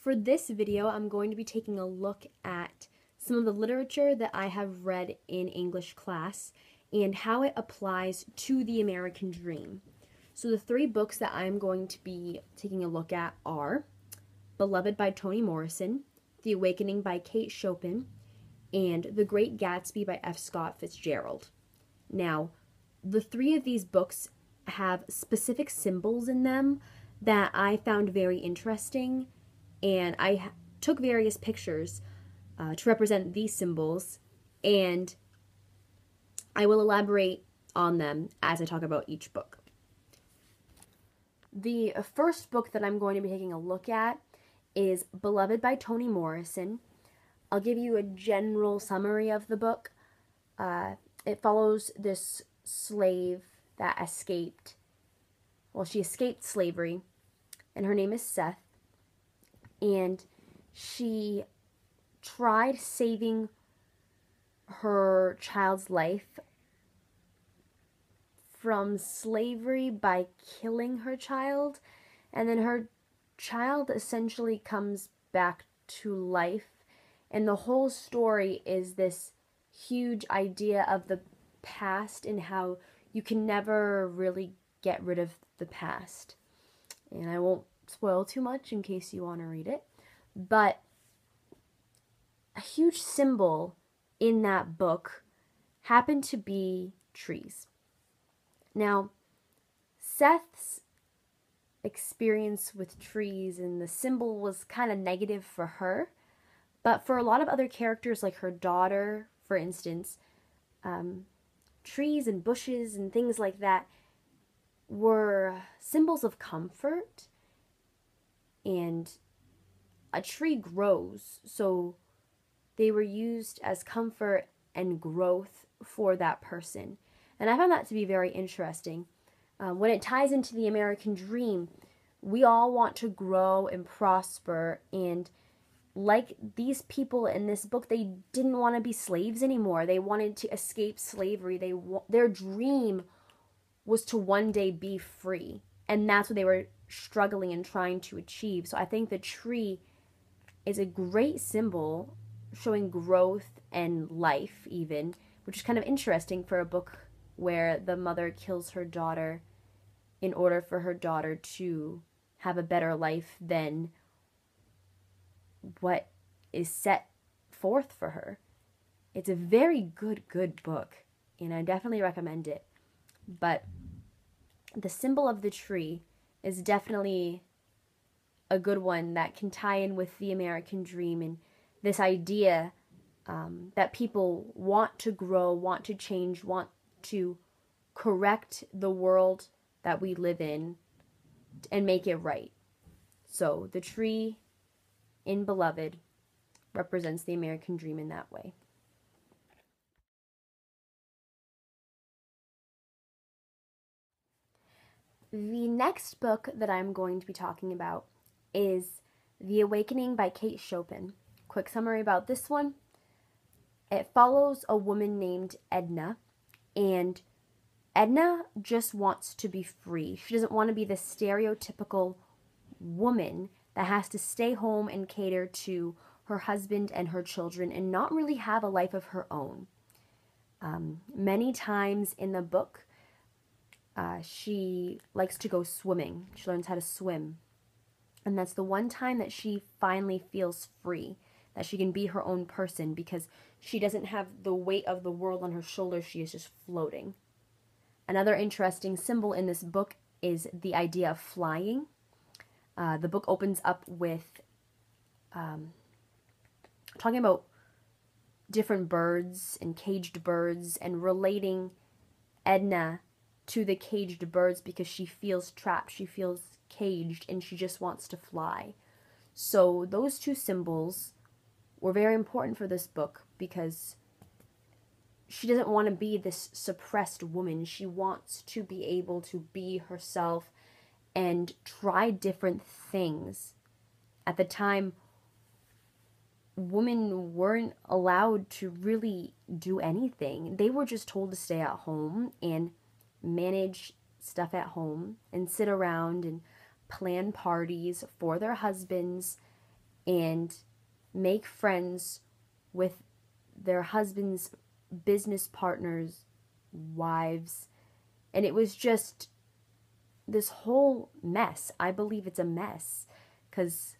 For this video, I'm going to be taking a look at some of the literature that I have read in English class and how it applies to the American Dream. So the three books that I'm going to be taking a look at are Beloved by Toni Morrison, The Awakening by Kate Chopin, and The Great Gatsby by F. Scott Fitzgerald. Now, the three of these books have specific symbols in them that I found very interesting, and I took various pictures to represent these symbols, and I will elaborate on them as I talk about each book. The first book that I'm going to be taking a look at is Beloved by Toni Morrison. I'll give you a general summary of the book. It follows this slave that escaped. Well, she escaped slavery, and her name is Seth. And she tried saving her child's life from slavery by killing her child, and then her child essentially comes back to life, and the whole story is this huge idea of the past and how you can never really get rid of the past. And I won't spoil too much in case you want to read it, but a huge symbol in that book happened to be trees. Now, Seth's experience with trees and the symbol was kind of negative for her, but for a lot of other characters, like her daughter, for instance, trees and bushes and things like that were symbols of comfort, and a tree grows, so they were used as comfort and growth for that person. And I found that to be very interesting. When it ties into the American Dream, we all want to grow and prosper, and like these people in this book, they didn't want to be slaves anymore. They wanted to escape slavery. Their dream was to one day be free, and that's what they were struggling and trying to achieve. So I think the tree is a great symbol showing growth and life, even, which is kind of interesting for a book where the mother kills her daughter in order for her daughter to have a better life than what is set forth for her. It's a very good book, and I definitely recommend it. But the symbol of the tree is definitely a good one that can tie in with the American Dream and this idea that people want to grow, want to change, want to correct the world that we live in and make it right. So the tree in Beloved represents the American Dream in that way. The next book that I'm going to be talking about is The Awakening by Kate Chopin. Quick summary about this one. It follows a woman named Edna, and Edna just wants to be free. She doesn't want to be the stereotypical woman that has to stay home and cater to her husband and her children and not really have a life of her own. Many times in the book, she likes to go swimming. She learns how to swim. And that's the one time that she finally feels free, that she can be her own person because she doesn't have the weight of the world on her shoulders. She is just floating. Another interesting symbol in this book is the idea of flying. The book opens up with talking about different birds and caged birds and relating Edna to the caged birds because she feels trapped, she feels caged, and she just wants to fly. So those two symbols were very important for this book because she doesn't want to be this suppressed woman. She wants to be able to be herself and try different things. At the time, women weren't allowed to really do anything. They were just told to stay at home and manage stuff at home and sit around and plan parties for their husbands and make friends with their husbands' business partners, wives. And it was just this whole mess. I believe it's a mess because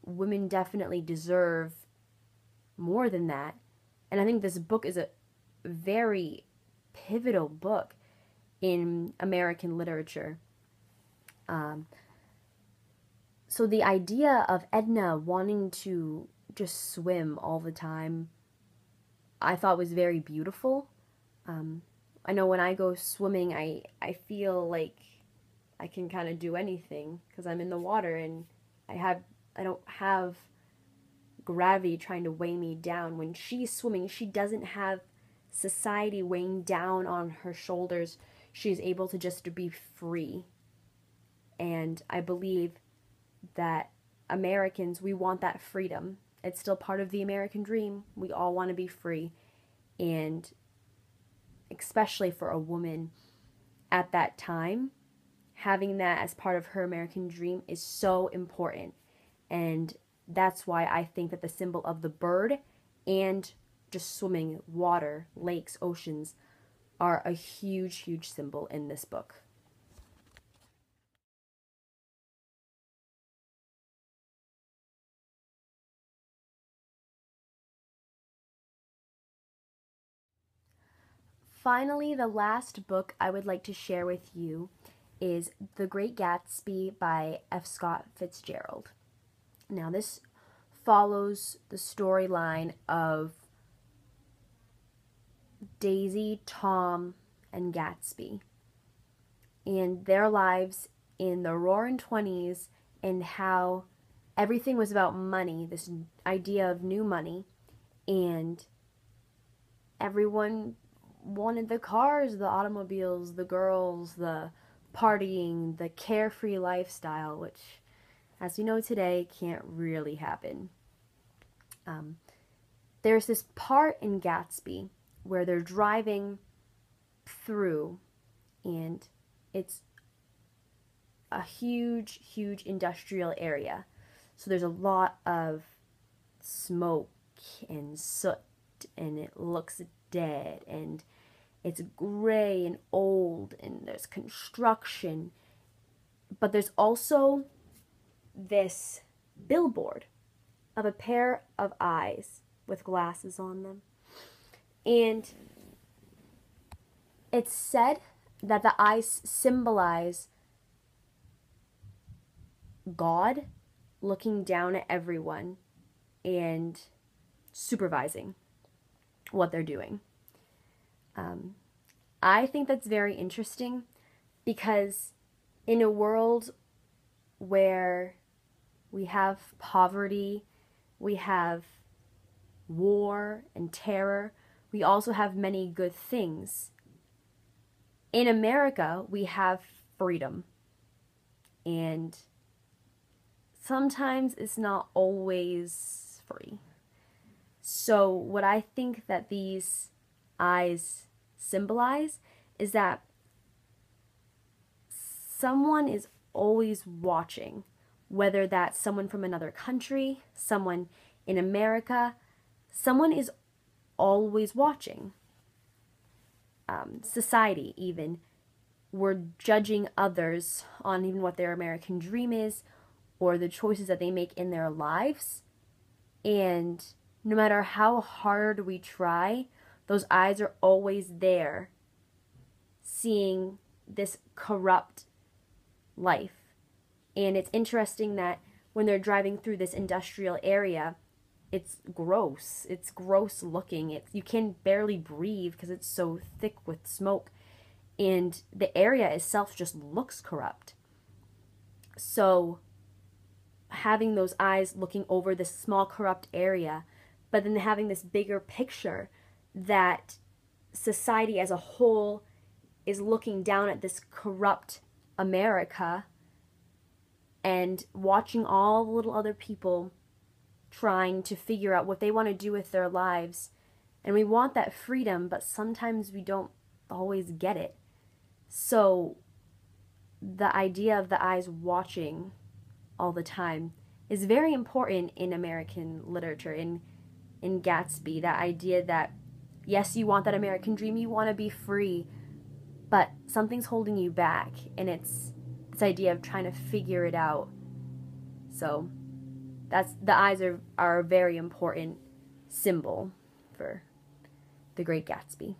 women definitely deserve more than that. And I think this book is a very pivotal book in American literature. Um, so the idea of Edna wanting to just swim all the time, I thought was very beautiful. Um, I know when I go swimming, I feel like I can kind of do anything because I'm in the water and I don't have gravity trying to weigh me down. When she's swimming, she doesn't have society weighing down on her shoulders. She's able to just be free. And I believe that Americans, we want that freedom. It's still part of the American dream. We all want to be free. And especially for a woman at that time, having that as part of her American dream is so important. And that's why I think that the symbol of the bird and just swimming, water, lakes, oceans are a huge, huge symbol in this book. Finally, the last book I would like to share with you is The Great Gatsby by F. Scott Fitzgerald. Now, this follows the storyline of Daisy, Tom, and Gatsby and their lives in the roaring 20s and how everything was about money, this idea of new money, and everyone wanted the cars, the automobiles, the girls, the partying, the carefree lifestyle, which, as we know today, can't really happen. Um, there's this part in Gatsby where they're driving through, and it's a huge, huge industrial area. So there's a lot of smoke and soot, and it looks dead, and it's gray and old, and there's construction. But there's also this billboard of a pair of eyes with glasses on them. And it's said that the eyes symbolize God looking down at everyone and supervising what they're doing. Um, I think that's very interesting because in a world where we have poverty, we have war and terror, we also have many good things. In America, we have freedom. And sometimes it's not always free. So what I think that these eyes symbolize is that someone is always watching, whether that's someone from another country, someone in America, someone is always watching. Society, even, we're judging others on even what their American dream is or the choices that they make in their lives. And no matter how hard we try, those eyes are always there, seeing this corrupt life. And it's interesting that when they're driving through this industrial area, it's gross. It's gross looking. You can barely breathe because it's so thick with smoke. And the area itself just looks corrupt. So having those eyes looking over this small corrupt area, but then having this bigger picture that society as a whole is looking down at this corrupt America and watching all the little other people trying to figure out what they want to do with their lives. And we want that freedom, but sometimes we don't always get it. So the idea of the eyes watching all the time is very important in American literature, in Gatsby. That idea that, yes, you want that American dream, you want to be free, but something's holding you back, and it's this idea of trying to figure it out. So the eyes are a very important symbol for The Great Gatsby.